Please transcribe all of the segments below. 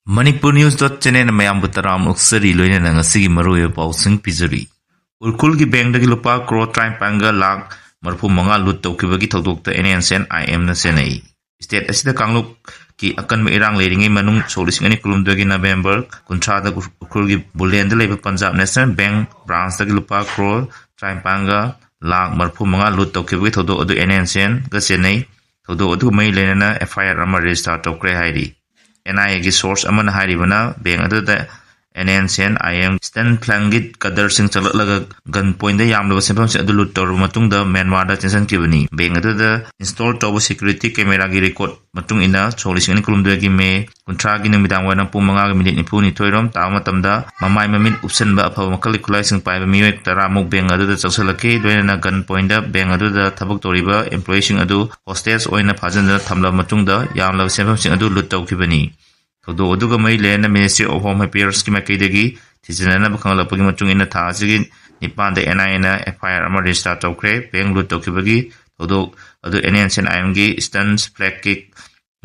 Manipur News.channel mayam butaram uksari loine na ngasi maruye pausing pizuri. Urkul ki bank dagi lupa crore trying panga lak marfu manga lut tawkibagi thodokta NNSN IM na senai. State asida kangluk ki akan irang leiringi manung solisingani kulumdagi November kuntrada urkul ki bulenda leba Punjab National Bank branch dagi lupa crore trying panga lak marfu manga lut tawkibagi thodok adu NNSN ga senai thodok adu mai lena FIR ama register tawkre hairi. NIA की source अमन हारी बना bank अदुदा NNSN IM Stan Plangit Kadar Singh Chalalaga gun point the Yam Simple Adulut or Matung the Myanmar Tension Kibani. Being the installed tower security camera record Matung ina Solishin Kulumdagi me Kuntragin Midangwana Pumanga Midini Puni Toirum Tamatamda Mamai Mamit Upsenba Makalikulizing by Muet Taramu Bang Adu the Sasalaki Dwena gun pointer Bang Adu the Tabuk Toriba employing Adu hostels or in a Pazanda Tamla Matunda Yam Simple Adu Luto Kibani. Though Oduga may land the Ministry of Home Affairs Kimakidegi, Tizinana Bakala Pugimatung in the Tazigin, Nipan the NINA, FIR Amari Start of Cray, Bang Lutokibagi, although other NNSN IMG, Stuns, Flag Kick,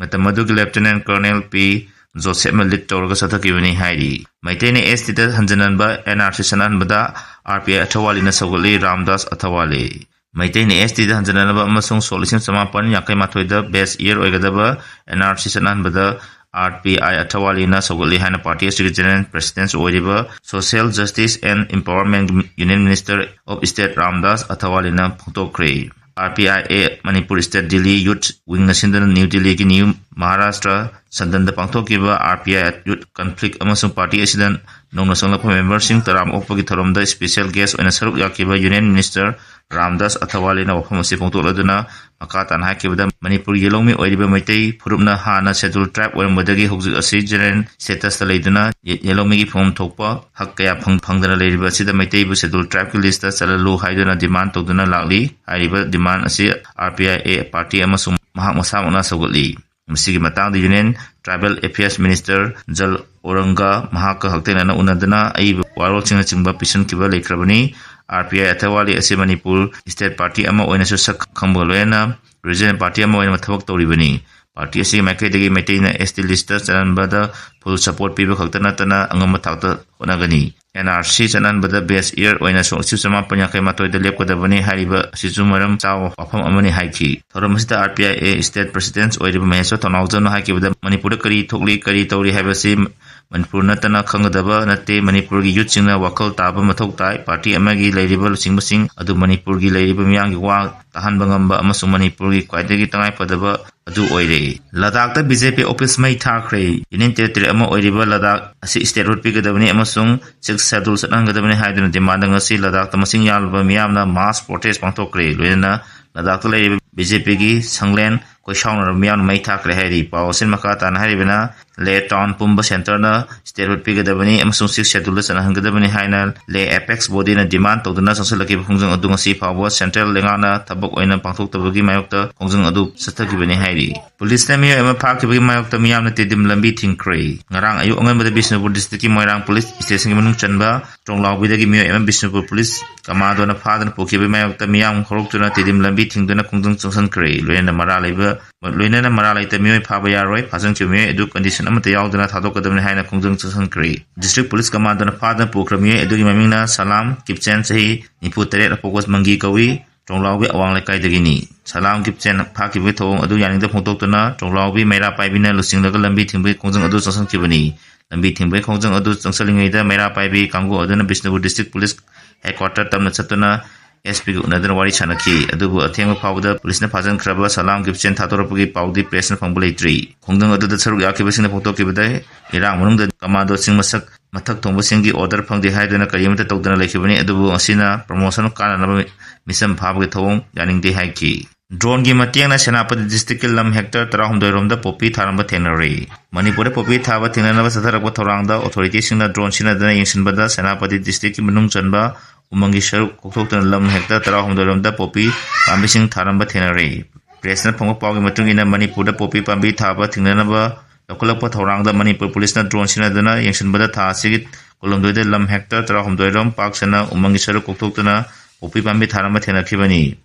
Matamadug Lieutenant Colonel P. Joseph Malit Torga Satakivani Heidi. Maitene Estita Hanjananba, NRC Sananbada, RPI Atawali Nasogoli, Ramdas Atawali. Maitene Estita Hanjananaba Masung Solution Samapan, Yakamatoida, Best Year Oigadaba, NRC Sananbada, RPI Atawali na Sogoli Hana Party Secretary President Oidiba Social Justice and Empowerment Union Minister of State Ramdas Atawali na Photokre RPIA Manipur State Delhi Youth Wing Nasindan New Delhi ki New Maharashtra Sandanda Pangthokiba RPI Youth Conflict amasung Party Accident Nong Nasanglapa Member Singh Taram Opagi Tharomda Special Guest oina saruk yakiba Union Minister Ramdas Atawali na wafam asi pangtholaduna makatan hakibada Manipur yelongmi oiriba maitai phurupna hana schedule trap oiramodagi hojik asi general status ta leiduna yelongmi gi form thokpa hak kaya phangdana leiriba sida maitai bu schedule trap ki list ta chalalu haiduna demand toduna lakli hairiba demand asi RPIA party amasung mahak masamuna sogoli Masigi matang the Union Tribal Affairs Minister Jal Oranga Mahaka Haktenana Unadana Aib Warol Chingba Pison Kiba Lekrabani RPI Atawali Ase Manipur State Party Ama Oinasak Kamboloena Regional Party Ama Oina Mathawak Toribani Party Ase Makadegi Maintain ST Lista Bada full support people Haktanatana Angamatakta Honagani NRC Bada best year Oina Susama Panyaka Mato the Lepkodavani Hariba Sizumaram Sao Wafam Amani Haiki Thoramasita RPIA State Presidents Oiriba Meso Tonalzan Haki with the Manipur Kari Tokli Kari Tori Havasim Manipur Natana Kangadaba Nate Manipur Youth Singna Wakal Taba Matoktai Party Amagi Ladybal Singbasing Adu Manipur Ladybam Yang Wa Tahan Bangamba Amasu Manipur Quaitagi Tangai Padaba Adu Oire Ladakh BJP office May Takre Union Territory Ama Oiriba Ladakh Asi State Road Pigadavani Amasung 6 schedules Angadavani Haidun demanding a sea Ladakh Tamasing Yalba Miamna mass protest Pantokre Luena Ladakh BJP Gi Sanglen Koshana Mian May Takre Hari Pawasin Makata and Haribana Le Town Pumba Center na State Road Pigadavani Amasung 6 schedules and Hangadavani Hainal Le Apex Body na demand to the Nasa Salaki Hungzang Adungasi Power Central Lengana Tabok Oina Pangtok Tabagi Mayokta Hungzang Adu Satakibani Hari Police Namio Emma Park Mayokta Miam Tidim Lambi Tinkray Narang Ayu Ongan the Bisnapur District Moirang Police Station Manung Chanba Tronglao with the Gimio Emma Bisnapur Police Kamado na Father Pokibi Mayokta Miam Horokuna Tidim Lambi Tingduna Kungzang Sansan Kray Luena Maraliba Luena Maralita Mio Pabayaroi Pasan Chumio Edu Condition Amata Yaudana Tadokadam Haina Kungzang Sansan Kray District Police Commando na Father Pokramio Edu Mamina Salam Kipchen Sahi Niputare Pokos Mangi Kawi Tronglao Awang Lekai Dagini Salam Kipchen Paki Vito Adu Yaning the Putokana Tronglao Mera Pibina Lusing the Lambi Timbe Kungzang Adu Sansan Kibani Lambi Timbe Kungzang Adu Sansaling Mera Pibi Kango Adana Bisnabu District Police Headquarter Tamna Satuna SP Nadan Wari Chanaki Adubu Atenga Powder Police Pazan Kraba Salam Kipchen Tatoropugi Paudi Press and Pangulay Tree Kungdang Adu the Saru Yakibas in the Poto Kibade Irang Munung the Commando Singmasak Matak Tombasingi order from the Haidana Kayamata Tokana Lakibani Adubu Asina promotion of Kana Misam Pabgatong Yaning de Haiki Drone Gimatiana Senapati District Lam Hector Tarahum Dorum the Popi Taramba Tenere Manipur Popi Tava Tinana Satarabotoranga authorities in the drone Sina the Yanshin Bada Senapati District Munung Chanba Umangi Sharu Kokok Lam Hector Tarahum Dorum the Popi Pambising Taramba Tenere President Pongopogi Matungina Manipur the Popi Pambi Tava Tinanaba Lokalapa Toranga Manipur Police drone Sina the Yanshin Bada Tasigit Colombo de Lam Hector Tarahum Dorum Park Sana Umangi Sharu Kokokana Popi Pambi Taramba Tenakibani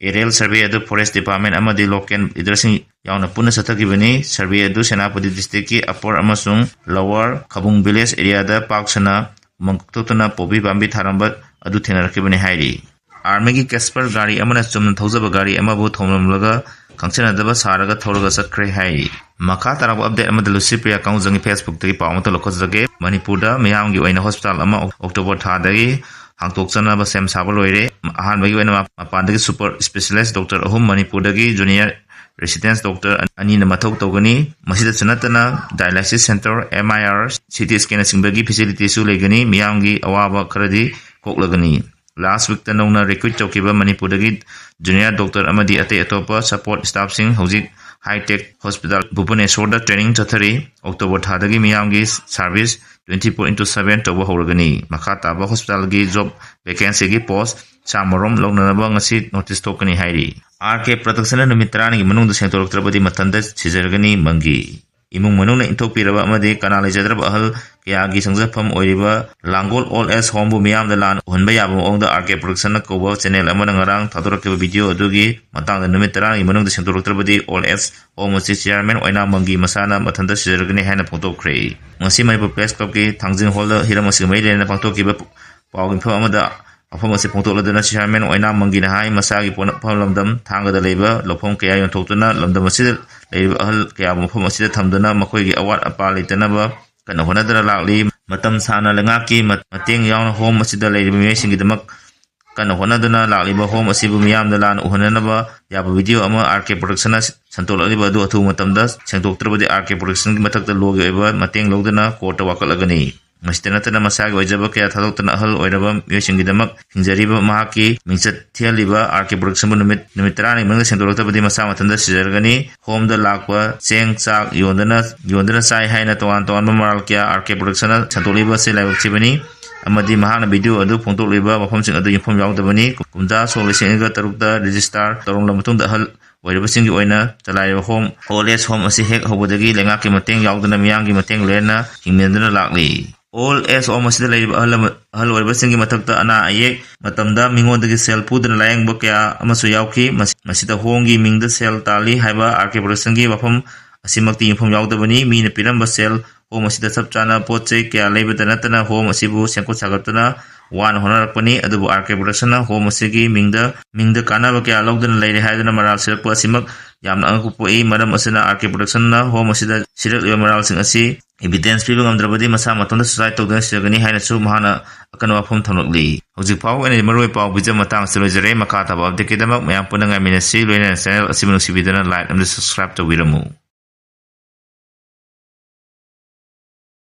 aerial survey adu forest department amadi local leadersing yauna punna sathakibani survey adu Senapati district ki upper amasung lower Khabung village area da paksana mangtotuna pobi bambi tharamba adu thenarakibani hairi army gi Casper gari amana chumna thojaba gari amabu thomlamlaga kangchenadaba saraga thoroga satkre hairi makha taraba update amada Lucipriya kaunjangi Facebook tagi pawmata lokhojage Manipurda miyamgi oina hospital ama October tha dagi hangtokchana sem saba loire ahanbagi oina mapandagi super specialist doctor ahum Manipurdagi junior residence doctor anina mathok togani masida chanatana dialysis center MIR CT scan singbagi facility su legani miyamgi awaba kharadi koklagani last week ta nongna recruit chaukiba Manipurdagi junior doctor amadi ate atopa support staff sing hojik high tech hospital Bhubaneswar da training chathari October thadagi miyamgi service 24/7 toba horagani makha taba hospital gi job vacancy gi post chamarom lognanaba ngasi notice tokani hairi RK production numitrani gi manung da sentoroktrabadi matanda sijargani mangi imung manungna intokpiraba amadi kanal lejadraba ahal kya gi sangjafam oiriba Langol All As Home bu miyam da lan hunba yaba ongda RK production na koba channel amana ngarang thadorokeba video adugi matang da numitrani manung da sentoroktrabadi All As Home si chairman oina mangi masana mathanda sijargani haina photokre ngasi mai press club ki thangjing hall da hiram asi mai lena photokeba pawgin pha amada afam ase photokladana chairman oina mangi na hai masagi phamlamdam thangada leiba lofom kya yon thoktuna lamdam asi leiba ahal kya mafam asi thamdana makoi gi award apa leitanaba kana honadara lakli matam sana lenga ki mateng yauna home asi da leiba mi singi damak kana honadana lakli ba home asi bu miyam da lan uhananaba yaba video ama RK production santolali ba du athu matam da sengtoktrabadi RK production gi matak da logi eba mateng logdana court wakalagani Mastenatana masagi ojaba kaya thadokna ahal oiraba myosingi damak hinjariba mahaki mingchat thialiba RK production numitrani mangda sendoroktabadi masa mathanda sijargani home da lakwa cheng chak yondana chai haina toan maral kya RK production santoliba se laibak chibani amadi mahana video adu phongtoliba mafamsing adu yimphom yawdabani kumda solisengga tarukda register torongla matungda ahal oirabasing gi oina chalairiba home oles home asi hek hobodagi lenga ki mateng yawdana miyangi mateng lena hingmendana lakli all as almost the labor hal orbasing matakta ana ayek matamda mingodagi sel pudna layang bokya amasu yauki masita hongi mingda sel tali haiba RK production gi wafam asimakti infom yawdabani mina piramba sel home asida sabchana poche kya leibata natana home asibu sengko sagatana wan honarakpani adubu RK production home asigi mingda kana bakya logdana leire haidana maral sirakpa asimak yamna angkupo e maram asina RK production na home asida sirak le maral sing asi evidence piba ngamdrabadi masa matonda society togdana siragani haina chu mahana akana wafam thamlokli hojik pau ene maroi pau bija matang silojare makata ba update kedamak mayam punanga minasi loina channel asibunu sibidana like and subscribe to wiramu